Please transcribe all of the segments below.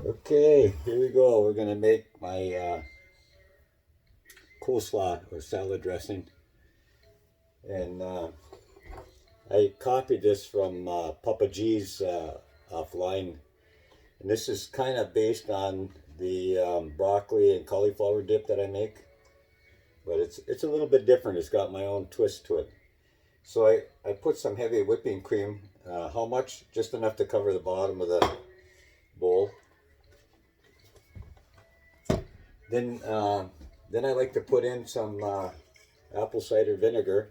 Okay, here we go. We're going to make my coleslaw or salad dressing. And I copied this from Papa G's offline. And this is kind of based on the broccoli and cauliflower dip that I make. But it's a little bit different. It's got my own twist to it. So I put some heavy whipping cream. How much? Just enough to cover the bottom of the bowl. Then I like to put in some apple cider vinegar.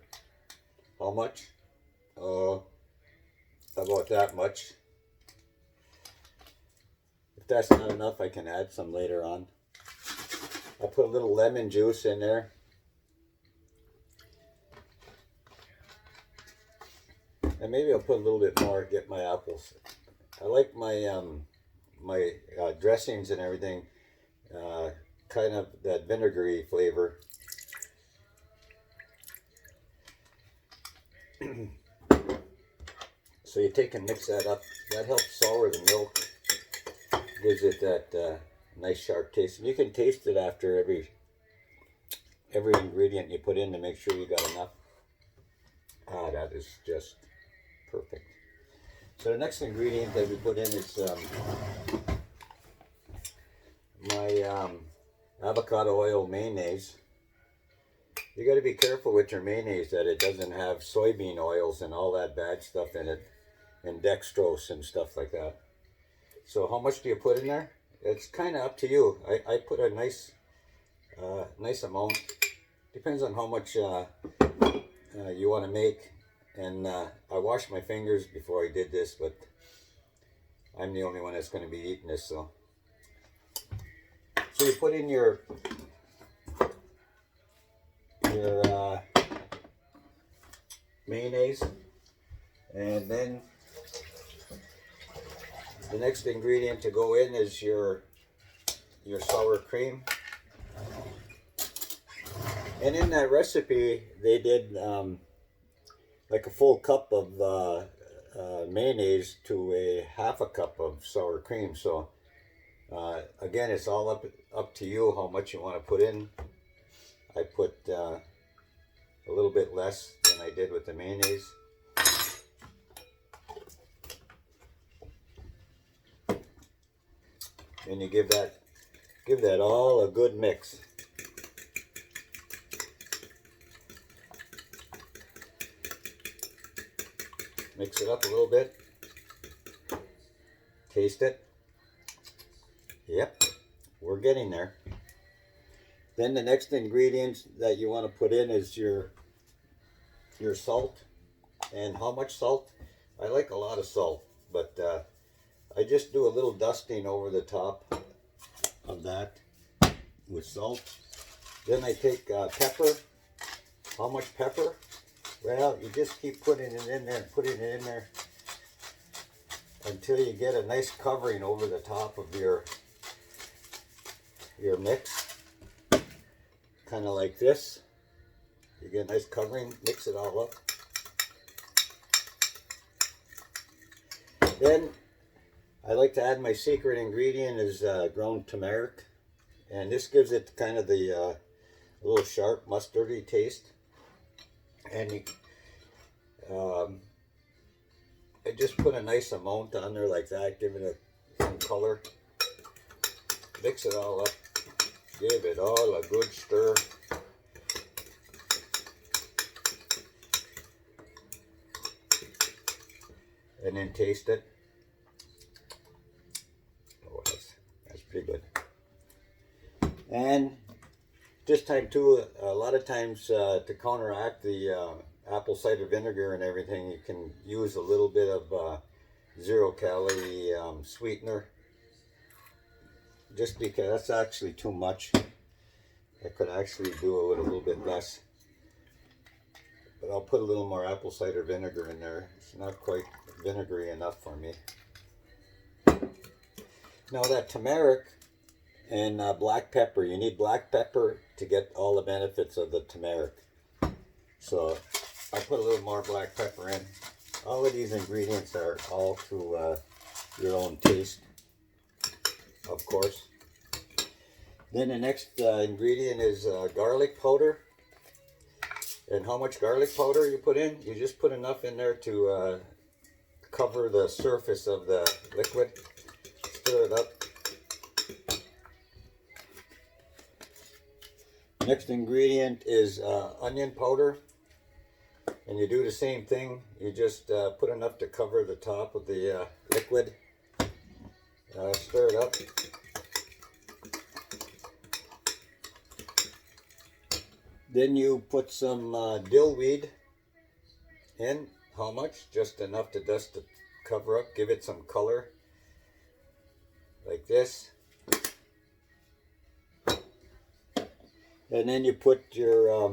How much? About that much. If that's not enough, I can add some later on. I put a little lemon juice in there. And maybe I'll put a little bit more, get my apples. I like my dressings and everything, kind of that vinegary flavor. So you take and mix that up. That helps sour the milk. Gives it that nice sharp taste. And you can taste it after every ingredient you put in to make sure you got enough. That is just perfect. So the next ingredient that we put in is my avocado oil mayonnaise. You got to be careful with your mayonnaise that it doesn't have soybean oils and all that bad stuff in it, and dextrose and stuff like that. So how much do you put in there? It's kind of up to you. I put a nice amount. Depends on how much you want to make. And I washed my fingers before I did this, but I'm the only one that's going to be eating this. So you put in your mayonnaise, and then the next ingredient to go in is your sour cream. And in that recipe, they did like a full cup of mayonnaise to a half a cup of sour cream. So again, it's all up to you how much you want to put in. I put a little bit less than I did with the mayonnaise. And you give that all a good mix. Mix it up a little bit. Taste it. Yep, we're getting there. Then the next ingredient that you want to put in is your salt. And how much salt? I like a lot of salt, but I just do a little dusting over the top of that with salt. Then I take pepper. How much pepper? Well, you just keep putting it in there and putting it in there until you get a nice covering over the top of your mix. Kind of like this. You get a nice covering, mix it all up. Then I like to add my secret ingredient is ground turmeric, and this gives it kind of the little sharp mustardy taste. And I just put a nice amount on there like that, giving it some color. Mix it all up, give it all a good stir. And then taste it. Oh, that's pretty good. And this time too, a lot of times to counteract the apple cider vinegar and everything, you can use a little bit of 0-calorie sweetener. Just because that's actually too much. I could actually do it with a little bit less. But I'll put a little more apple cider vinegar in there. It's not quite vinegary enough for me. Now that turmeric and black pepper, you need black pepper to get all the benefits of the turmeric. So I put a little more black pepper in. All of these ingredients are all to your own taste. of course. Then the next ingredient is garlic powder. And how much garlic powder you put in? You just put enough in there to cover the surface of the liquid. Stir it up. Next ingredient is onion powder. And you do the same thing. You just put enough to cover the top of the liquid. Stir it up. Then you put some dill weed in. How much? Just enough to dust to cover up, give it some color. Like this. And then you put your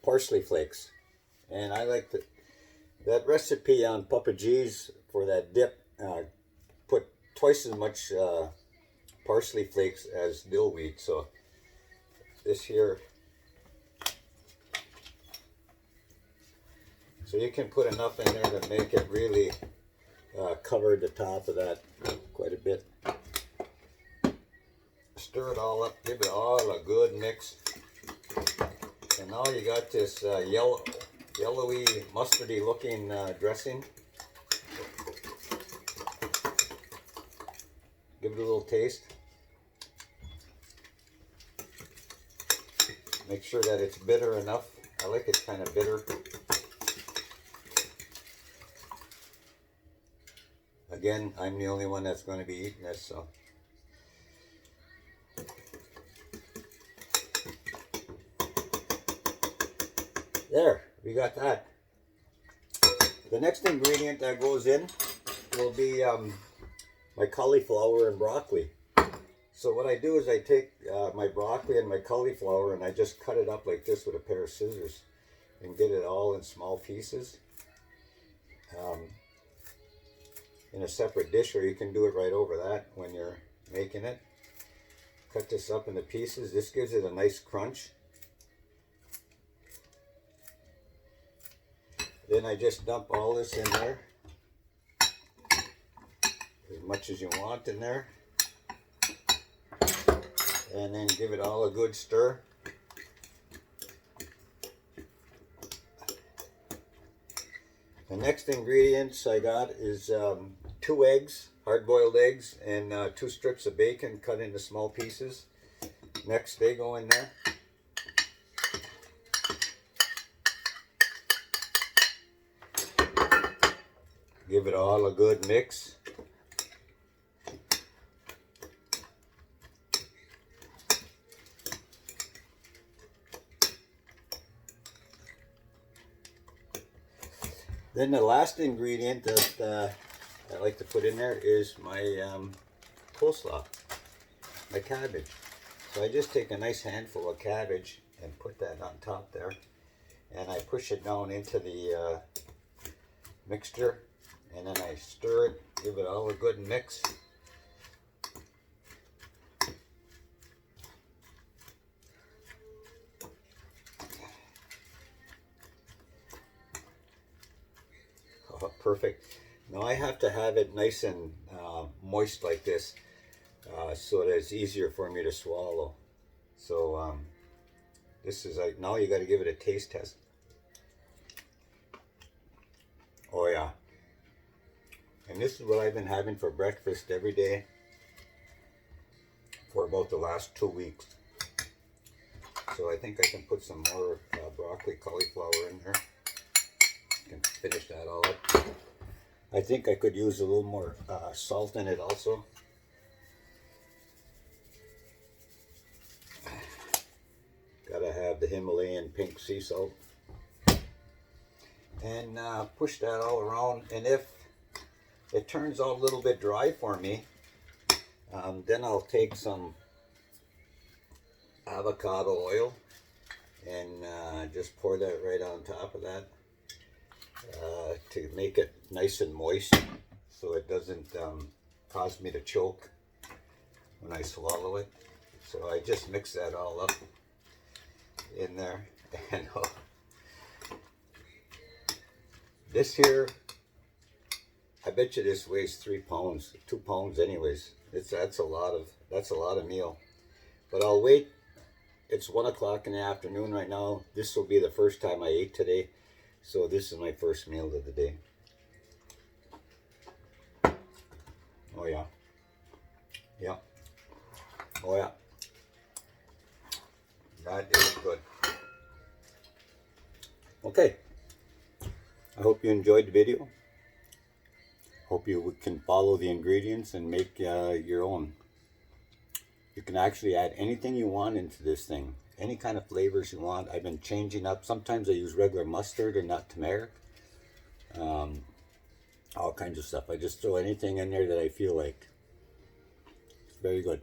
parsley flakes. And I like that recipe on Papa G's for that dip. Put twice as much parsley flakes as dill weed. So this here. So you can put enough in there to make it really cover the top of that quite a bit. Stir it all up, give it all a good mix. And now you got this yellowy, mustardy looking dressing. Give it a little taste. Make sure that it's bitter enough. I like it kind of bitter. Again, I'm the only one that's going to be eating this, so. There, we got that. The next ingredient that goes in will be my cauliflower and broccoli. So what I do is I take my broccoli and my cauliflower and I just cut it up like this with a pair of scissors and get it all in small pieces. In a separate dish, or you can do it right over that when you're making it. Cut this up into pieces. This gives it a nice crunch. Then I just dump all this in there, as much as you want in there, and then give it all a good stir. The next ingredients I got is 2 eggs, hard-boiled eggs, and 2 strips of bacon cut into small pieces. Next, they go in there. Give it all a good mix. Then the last ingredient that I like to put in there is my coleslaw, my cabbage. So I just take a nice handful of cabbage and put that on top there, and I push it down into the mixture, and then I stir it, give it all a good mix. Oh, perfect. Now I have to have it nice and moist like this so that it's easier for me to swallow. So this is like, now you got to give it a taste test. Oh yeah. And this is what I've been having for breakfast every day for about the last 2 weeks. So I think I can put some more broccoli, cauliflower in there. Can finish that all up. I think I could use a little more salt in it also. Gotta have the Himalayan pink sea salt. And push that all around. And if it turns out a little bit dry for me, then I'll take some avocado oil and just pour that right on top of that. To make it nice and moist so it doesn't cause me to choke when I swallow it. So I just mix that all up in there. And this here, I bet you this weighs 3 pounds, 2 pounds anyways. That's a lot of meal. But I'll wait. It's 1 o'clock in the afternoon right now. This will be the first time I ate today, so this is my first meal of the day. Oh yeah, yeah, oh yeah. That is good. Okay, I hope you enjoyed the video. Hope you can follow the ingredients and make your own. You can actually add anything you want into this thing. Any kind of flavors you want. I've been changing up. Sometimes I use regular mustard and not turmeric. All kinds of stuff. I just throw anything in there that I feel like. It's very good.